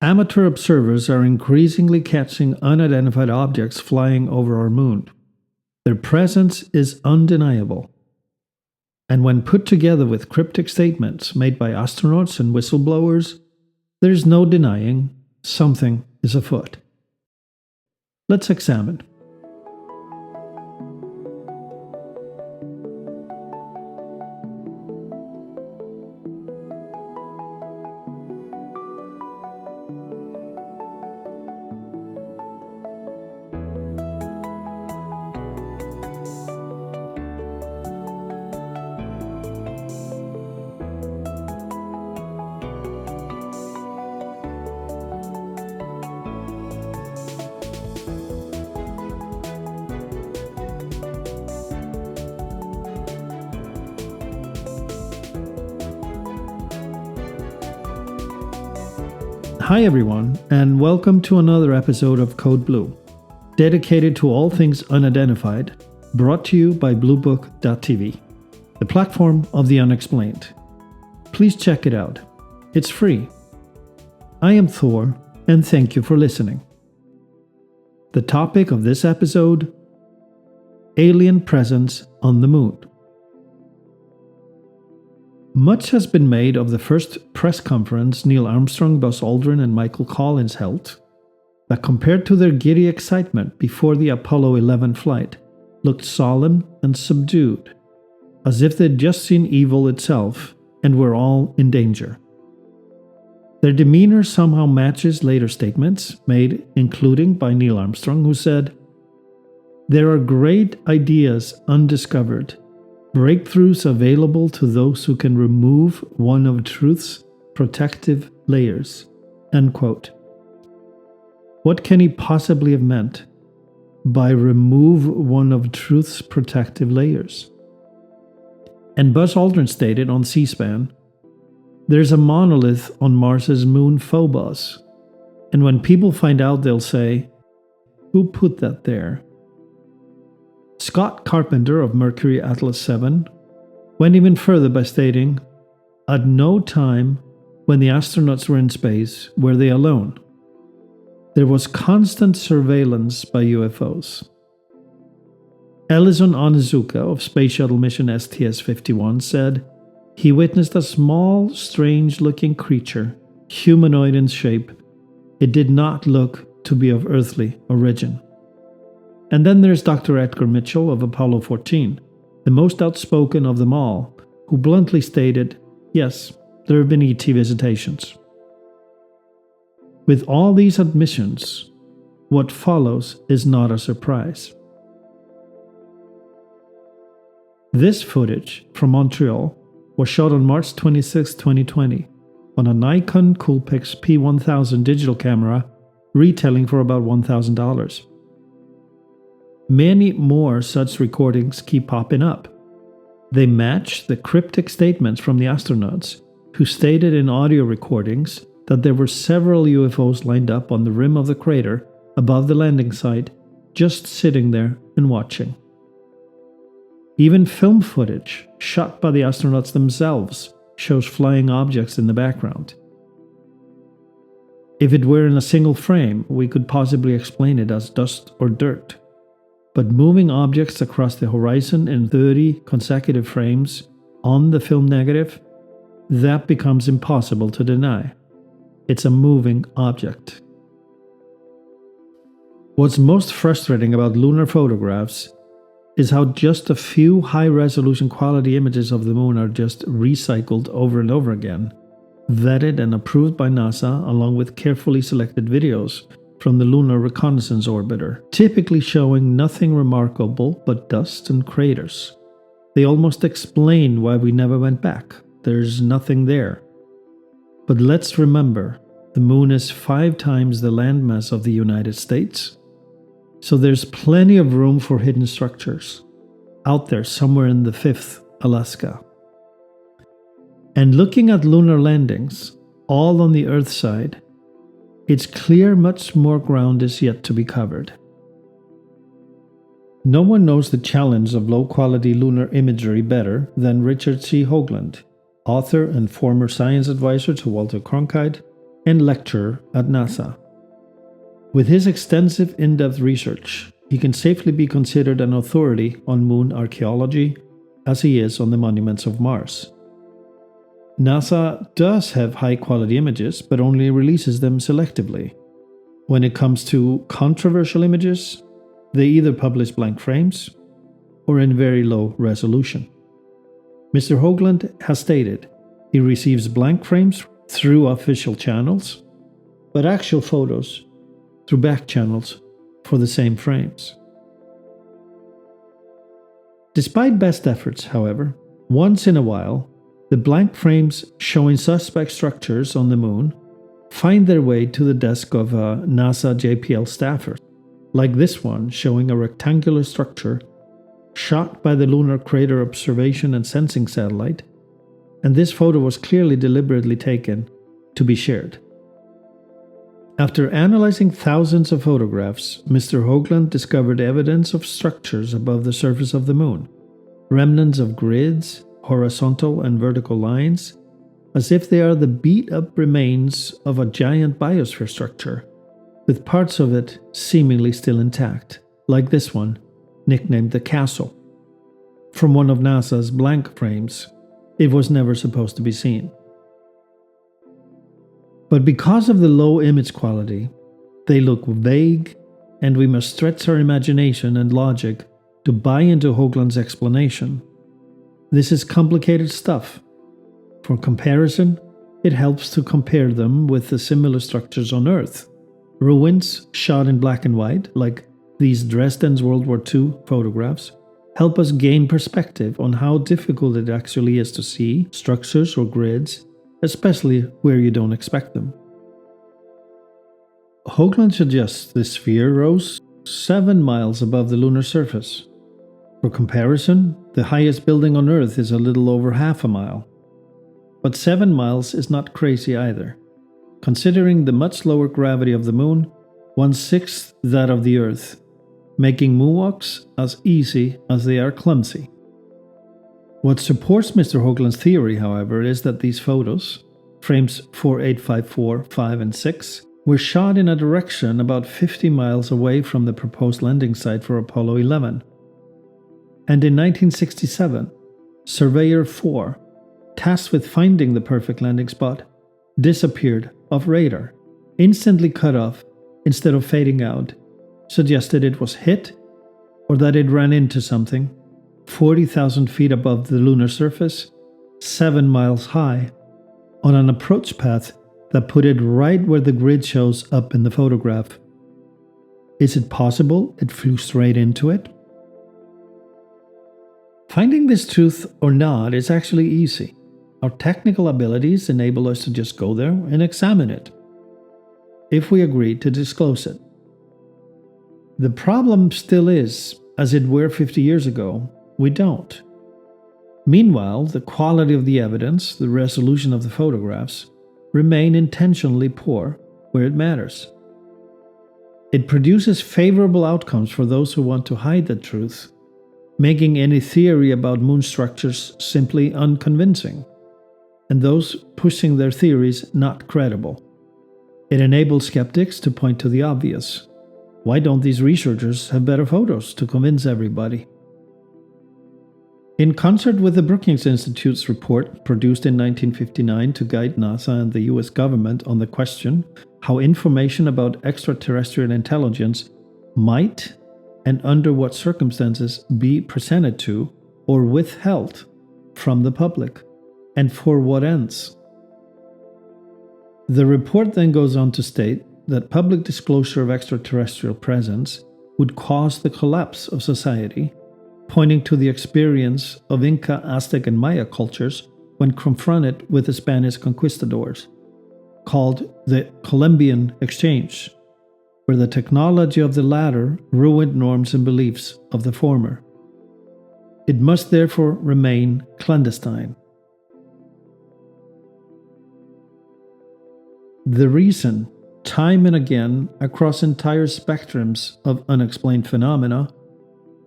Amateur observers are increasingly catching unidentified objects flying over our moon. Their presence is undeniable. And when put together with cryptic statements made by astronauts and whistleblowers, there's no denying something is afoot. Let's examine. Hi everyone, and welcome to another episode of Code Blue, dedicated to all things unidentified, brought to you by bluebook.tv, the platform of the unexplained. Please check it out. It's free. I am Thor, and thank you for listening. The topic of this episode: alien presence on the moon. Much has been made of the first press conference Neil Armstrong, Buzz Aldrin, and Michael Collins held, that compared to their giddy excitement before the Apollo 11 flight, looked solemn and subdued, as if they'd just seen evil itself and were all in danger. Their demeanor somehow matches later statements made, including by Neil Armstrong, who said, "There are great ideas undiscovered, breakthroughs available to those who can remove one of truth's protective layers." End quote. What can he possibly have meant by remove one of truth's protective layers? And Buzz Aldrin stated on C-SPAN, "There's a monolith on Mars's moon Phobos, and when people find out they'll say, 'Who put that there?'" Scott Carpenter of Mercury Atlas 7 went even further by stating, "At no time when the astronauts were in space were they alone. There was constant surveillance by UFOs." Ellison Onizuka of Space Shuttle Mission STS-51 said he witnessed a small, strange-looking creature, humanoid in shape. It did not look to be of earthly origin. And then there's Dr. Edgar Mitchell of Apollo 14, the most outspoken of them all, who bluntly stated, yes, there have been ET visitations. With all these admissions, what follows is not a surprise. This footage from Montreal was shot on March 26, 2020, on a Nikon Coolpix P1000 digital camera, retailing for about $1,000. Many more such recordings keep popping up. They match the cryptic statements from the astronauts, who stated in audio recordings that there were several UFOs lined up on the rim of the crater above the landing site, just sitting there and watching. Even film footage shot by the astronauts themselves shows flying objects in the background. If it were in a single frame, we could possibly explain it as dust or dirt. But moving objects across the horizon in 30 consecutive frames on the film negative, that becomes impossible to deny. It's a moving object. What's most frustrating about lunar photographs is how just a few high-resolution quality images of the moon are just recycled over and over again, vetted and approved by NASA along with carefully selected videos from the Lunar Reconnaissance Orbiter, typically showing nothing remarkable but dust and craters. They almost explain why we never went back. There's nothing there. But let's remember, the moon is 5 times the landmass of the United States, so there's plenty of room for hidden structures, out there somewhere in the 5th Alaska. And looking at lunar landings, all on the Earth side, it's clear much more ground is yet to be covered. No one knows the challenge of low-quality lunar imagery better than Richard C. Hoagland, author and former science advisor to Walter Cronkite, and lecturer at NASA. With his extensive in-depth research, he can safely be considered an authority on moon archaeology, as he is on the monuments of Mars. NASA does have high-quality images, but only releases them selectively. When it comes to controversial images, they either publish blank frames or in very low resolution. Mr. Hoagland has stated he receives blank frames through official channels, but actual photos through back channels for the same frames. Despite best efforts, however, once in a while, the blank frames showing suspect structures on the moon find their way to the desk of a NASA JPL staffer, like this one showing a rectangular structure shot by the Lunar Crater Observation and Sensing Satellite, and this photo was clearly deliberately taken to be shared. After analyzing thousands of photographs, Mr. Hoagland discovered evidence of structures above the surface of the moon, remnants of grids, horizontal and vertical lines, as if they are the beat-up remains of a giant biosphere structure, with parts of it seemingly still intact, like this one, nicknamed the Castle. From one of NASA's blank frames, it was never supposed to be seen. But because of the low image quality, they look vague, and we must stretch our imagination and logic to buy into Hoagland's explanation. This is complicated stuff. For comparison, it helps to compare them with the similar structures on Earth. Ruins shot in black and white, like these Dresden's World War II photographs, help us gain perspective on how difficult it actually is to see structures or grids, especially where you don't expect them. Hoagland suggests this sphere rose 7 miles above the lunar surface. For comparison, the highest building on Earth is a little over half a mile. But 7 miles is not crazy either. Considering the much lower gravity of the moon, 1/6 that of the Earth, making moonwalks as easy as they are clumsy. What supports Mr. Hoagland's theory, however, is that these photos, frames 4, 8, 5, 4, 5, and 6, were shot in a direction about 50 miles away from the proposed landing site for Apollo 11. And in 1967, Surveyor 4, tasked with finding the perfect landing spot, disappeared off radar, instantly cut off instead of fading out, suggested it was hit or that it ran into something 40,000 feet above the lunar surface, 7 miles high, on an approach path that put it right where the grid shows up in the photograph. Is it possible it flew straight into it? Finding this truth or not is actually easy. Our technical abilities enable us to just go there and examine it, if we agree to disclose it. The problem still is, as it were 50 years ago, we don't. Meanwhile, the quality of the evidence, the resolution of the photographs, remain intentionally poor where it matters. It produces favorable outcomes for those who want to hide the truth, making any theory about moon structures simply unconvincing, and those pushing their theories not credible. It enables skeptics to point to the obvious. Why don't these researchers have better photos to convince everybody? In concert with the Brookings Institute's report produced in 1959 to guide NASA and the US government on the question how information about extraterrestrial intelligence might and under what circumstances be presented to or withheld from the public, and for what ends. The report then goes on to state that public disclosure of extraterrestrial presence would cause the collapse of society, pointing to the experience of Inca, Aztec, and Maya cultures when confronted with the Spanish conquistadors, called the Columbian Exchange, where the technology of the latter ruined norms and beliefs of the former. It must therefore remain clandestine. The reason, time and again across entire spectrums of unexplained phenomena,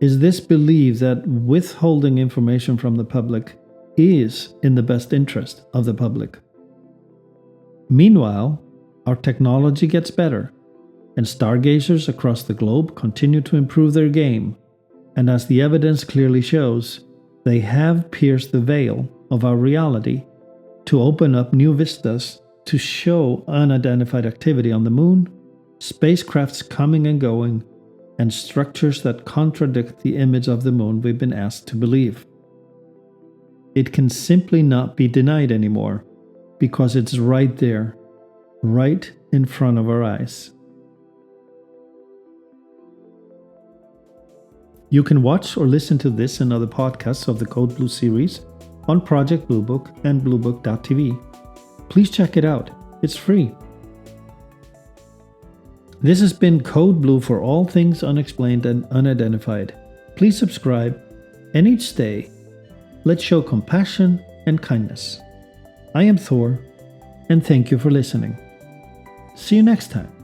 is this belief that withholding information from the public is in the best interest of the public. Meanwhile, Our technology gets better, and stargazers across the globe continue to improve their game, and as the evidence clearly shows, they have pierced the veil of our reality to open up new vistas to show unidentified activity on the moon, spacecrafts coming and going, and structures that contradict the image of the moon we've been asked to believe. It can simply not be denied anymore, because it's right there, right in front of our eyes. You can watch or listen to this and other podcasts of the Code Blue series on Project Blue Book and bluebook.tv. Please check it out. It's free. This has been Code Blue for all things unexplained and unidentified. Please subscribe, and each day, let's show compassion and kindness. I am Thor, and thank you for listening. See you next time.